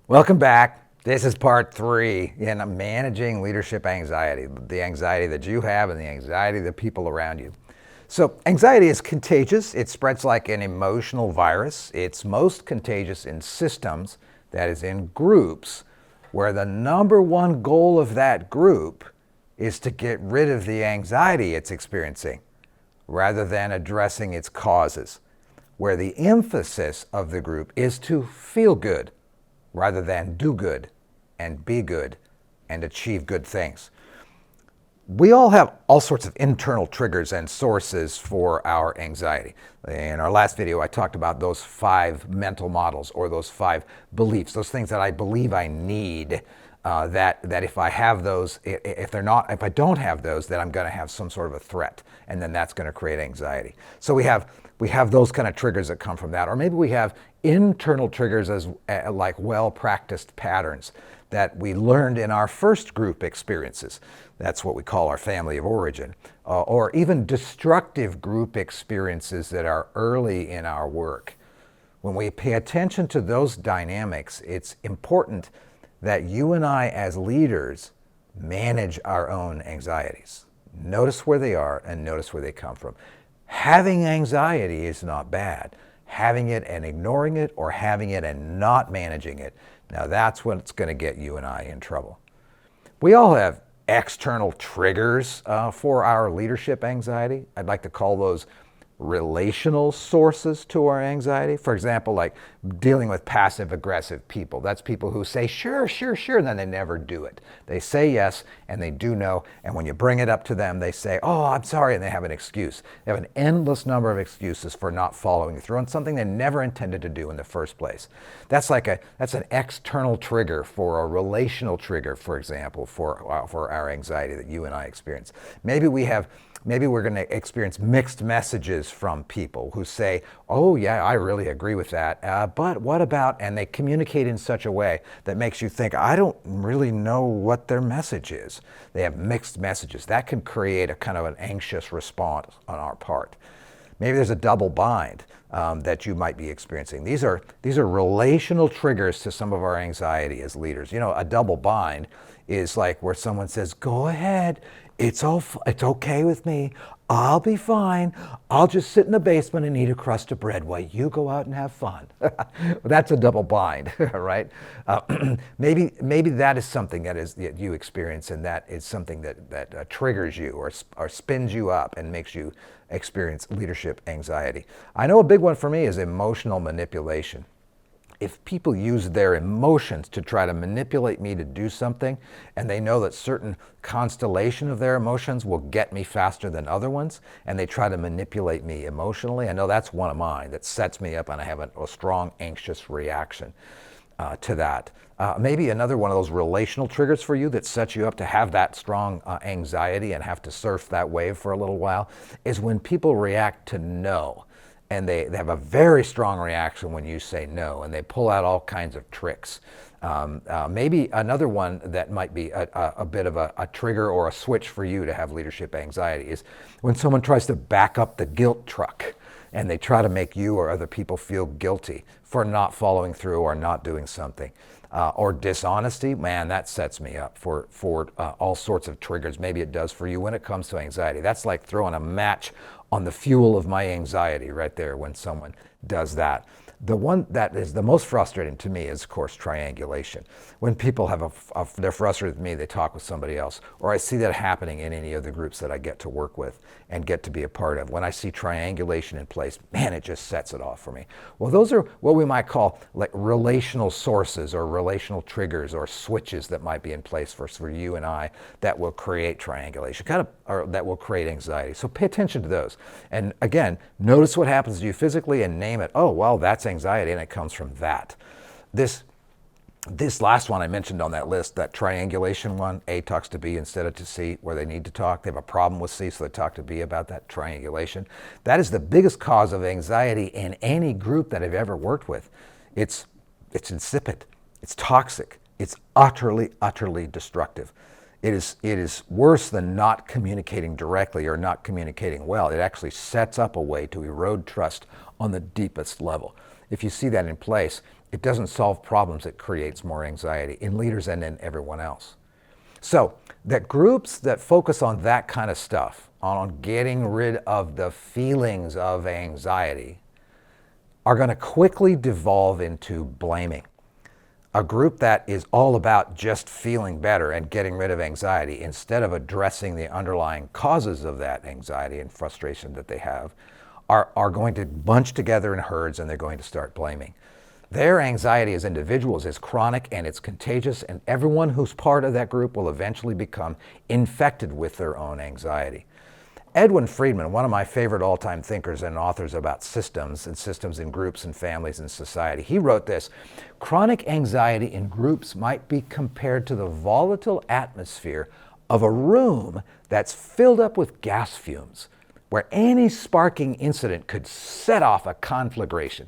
Welcome back. This is part 3 in managing leadership anxiety, the anxiety that you have and the anxiety of the people around you. So anxiety is contagious. It spreads like an emotional virus. It's most contagious in systems, that is in groups, where the number one goal of that group is to get rid of the anxiety it's experiencing rather than addressing its causes, where the emphasis of the group is to feel good rather than do good and be good and achieve good things. We all have all sorts of internal triggers and sources for our anxiety. In our last video, I talked about those 5 mental models, or those 5 beliefs, those things that I believe I need, that if I have those, if I don't have those, then I'm going to have some sort of a threat, and then that's going to create anxiety. So we have those kind of triggers that come from that, or maybe we have internal triggers as like well-practiced patterns that we learned in our first group experiences. That's what we call our family of origin, or even destructive group experiences that are early in our work. When we pay attention to those dynamics, it's important that you and I as leaders manage our own anxieties. Notice where they are and notice where they come from. Having anxiety is not bad. Having it and ignoring it, or having it and not managing it, now that's what's going to get you and I in trouble. We all have external triggers for our leadership anxiety. I'd like to call those relational sources to our anxiety. For example, like dealing with passive-aggressive people. That's people who say, sure, sure, sure, and then they never do it. They say yes, and they do no, and when you bring it up to them, they say, oh, I'm sorry, and they have an excuse. They have an endless number of excuses for not following through on something they never intended to do in the first place. That's an external trigger for a relational trigger, for example, for our anxiety that you and I experience. Maybe we're going to experience mixed messages from people who say, oh yeah, I really agree with that, but what about, and they communicate in such a way that makes you think, I don't really know what their message is. They have mixed messages. That can create a kind of an anxious response on our part. Maybe there's a double bind that you might be experiencing. These are relational triggers to some of our anxiety as leaders. You know, a double bind is like where someone says, go ahead, it's okay with me, I'll be fine, I'll just sit in the basement and eat a crust of bread while you go out and have fun. That's a double bind, right? Maybe that is something that you experience, and that is something that triggers you or spins you up and makes you experience leadership anxiety. I know a big one for me is emotional manipulation. If people use their emotions to try to manipulate me to do something, and they know that certain constellation of their emotions will get me faster than other ones, and they try to manipulate me emotionally, I know that's one of mine that sets me up, and I have a strong anxious reaction to that. Maybe another one of those relational triggers for you that sets you up to have that strong anxiety and have to surf that wave for a little while is when people react to no. And they have a very strong reaction when you say no, and they pull out all kinds of tricks. Maybe another one that might be a bit of a trigger or a switch for you to have leadership anxiety is when someone tries to back up the guilt truck, and they try to make you or other people feel guilty for not following through or not doing something. Or dishonesty, man, that sets me up for all sorts of triggers. Maybe it does for you when it comes to anxiety. That's like throwing a match on the fuel of my anxiety right there when someone does that. The one that is the most frustrating to me is, of course, triangulation. When people they're frustrated with me, they talk with somebody else, or I see that happening in any of the groups that I get to work with and get to be a part of. When I see triangulation in place, man, it just sets it off for me. Well, those are what we might call like relational sources or relational triggers or switches that might be in place for you and I that will create triangulation, or that will create anxiety. So pay attention to those. And again, notice what happens to you physically and name it. Oh, well, that's anxiety, and it comes from that. This last one I mentioned on that list, that triangulation one, A talks to B instead of to C, where they need to talk. They have a problem with C, so they talk to B about that triangulation. That is the biggest cause of anxiety in any group that I've ever worked with. It's insipid. It's toxic. It's utterly, utterly destructive. It is worse than not communicating directly or not communicating well. It actually sets up a way to erode trust on the deepest level. If you see that in place, It doesn't solve problems, it creates more anxiety in leaders and in everyone else. So that groups that focus on that kind of stuff, on getting rid of the feelings of anxiety, are going to quickly devolve into blaming. A group that is all about just feeling better and getting rid of anxiety instead of addressing the underlying causes of that anxiety and frustration that they have are going to bunch together in herds, and they're going to start blaming. Their anxiety as individuals is chronic and it's contagious, and everyone who's part of that group will eventually become infected with their own anxiety. Edwin Friedman, one of my favorite all-time thinkers and authors about systems and systems in groups and families and society, he wrote this: chronic anxiety in groups might be compared to the volatile atmosphere of a room that's filled up with gas fumes, where any sparking incident could set off a conflagration,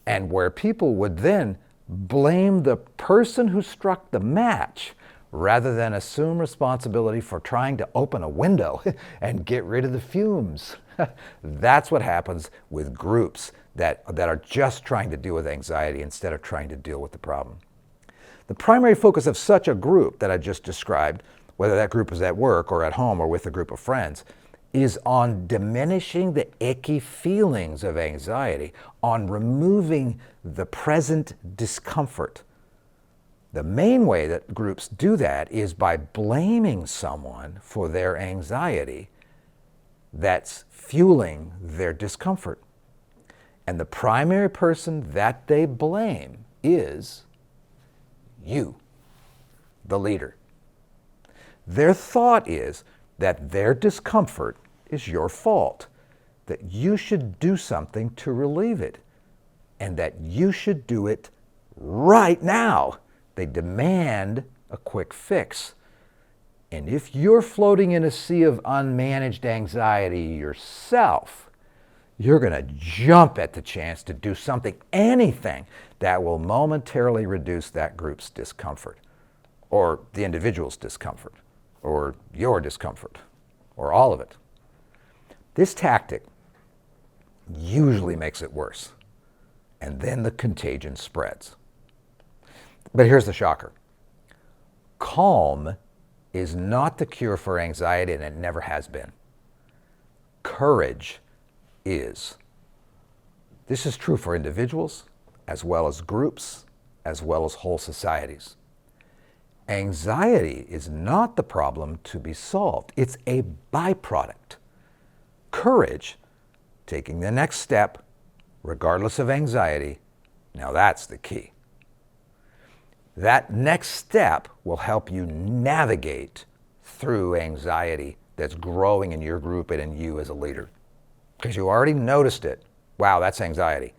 and where people would then blame the person who struck the match rather than assume responsibility for trying to open a window and get rid of the fumes. That's what happens with groups that are just trying to deal with anxiety instead of trying to deal with the problem. The primary focus of such a group that I just described, whether that group is at work or at home or with a group of friends, is on diminishing the icky feelings of anxiety, on removing the present discomfort. The main way that groups do that is by blaming someone for their anxiety that's fueling their discomfort. And the primary person that they blame is you, the leader. Their thought is that their discomfort is your fault, that you should do something to relieve it, and that you should do it right now. They demand a quick fix. And if you're floating in a sea of unmanaged anxiety yourself, you're going to jump at the chance to do something, anything, that will momentarily reduce that group's discomfort, or the individual's discomfort, or your discomfort, or all of it. This tactic usually makes it worse, and then the contagion spreads. But here's the shocker. Calm is not the cure for anxiety, and it never has been. Courage is. This is true for individuals, as well as groups, as well as whole societies. Anxiety is not the problem to be solved. It's a byproduct. Courage, taking the next step, regardless of anxiety, now that's the key. That next step will help you navigate through anxiety that's growing in your group and in you as a leader. Because you already noticed it. Wow, that's anxiety.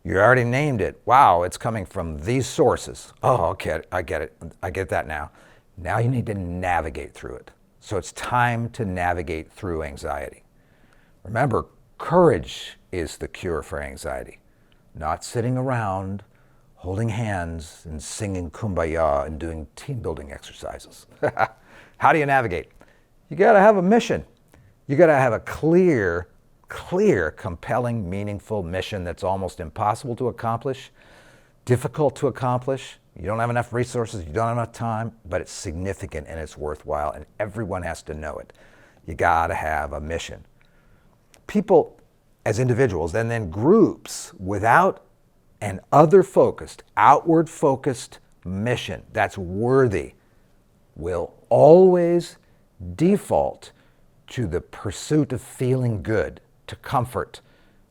You already named it. Wow, it's coming from these sources. Oh, okay, I get it. I get that now. Now you need to navigate through it. So it's time to navigate through anxiety. Remember, courage is the cure for anxiety, not sitting around holding hands and singing Kumbaya and doing team building exercises. How do you navigate? You got to have a mission. You got to have a clear, compelling, meaningful mission that's almost impossible to accomplish, difficult to accomplish. You don't have enough resources, you don't have enough time, but it's significant and it's worthwhile, and everyone has to know it. You got to have a mission. People as individuals and then groups without an other-focused, outward-focused mission that's worthy will always default to the pursuit of feeling good, to comfort,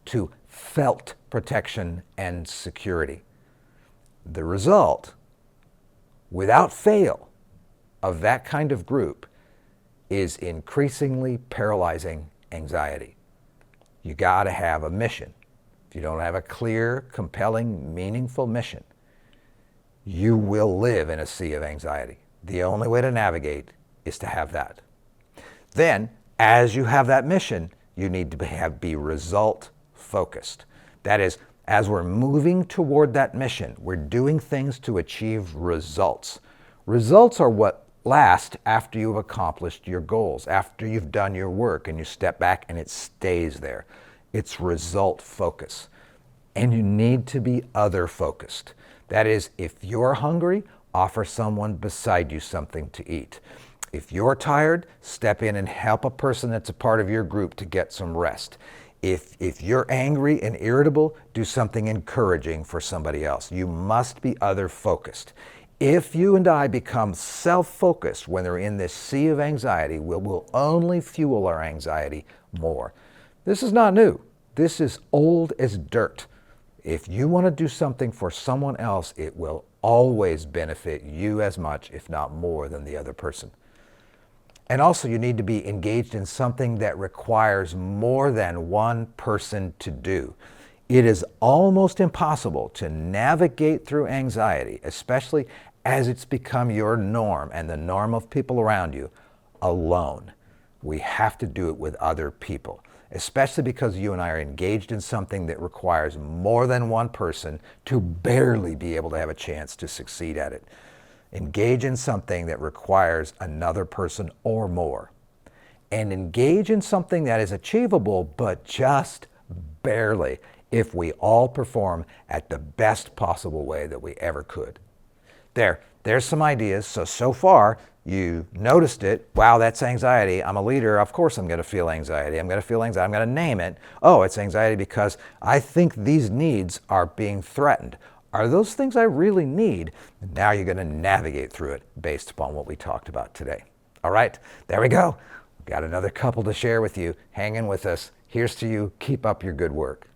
to felt protection and security. The result, without fail, of that kind of group is increasingly paralyzing anxiety. You got to have a mission. If you don't have a clear, compelling, meaningful mission, you will live in a sea of anxiety. The only way to navigate is to have that. Then, as you have that mission, you need to be result focused. That is, as we're moving toward that mission, we're doing things to achieve results. Results are what last after you've accomplished your goals, after you've done your work and you step back and it stays there. It's result focus. And you need to be other focused. That is, if you're hungry, offer someone beside you something to eat. If you're tired, step in and help a person that's a part of your group to get some rest. If you're angry and irritable, do something encouraging for somebody else. You must be other focused. If you and I become self-focused when they're in this sea of anxiety, we'll only fuel our anxiety more. This is not new. This is old as dirt. If you want to do something for someone else, it will always benefit you as much, if not more, than the other person. And also, you need to be engaged in something that requires more than one person to do. It is almost impossible to navigate through anxiety, especially as it's become your norm and the norm of people around you, alone. We have to do it with other people, especially because you and I are engaged in something that requires more than one person to barely be able to have a chance to succeed at it. Engage in something that requires another person or more. And engage in something that is achievable, but just barely, if we all perform at the best possible way that we ever could. There's some ideas. So far, you noticed it. Wow, that's anxiety. I'm a leader. Of course I'm going to feel anxiety. I'm going to feel anxiety. I'm going to name it. Oh, it's anxiety because I think these needs are being threatened. Are those things I really need? Now you're going to navigate through it based upon what we talked about today. All right, there we go. Got another couple to share with you. Hang in with us. Here's to you. Keep up your good work.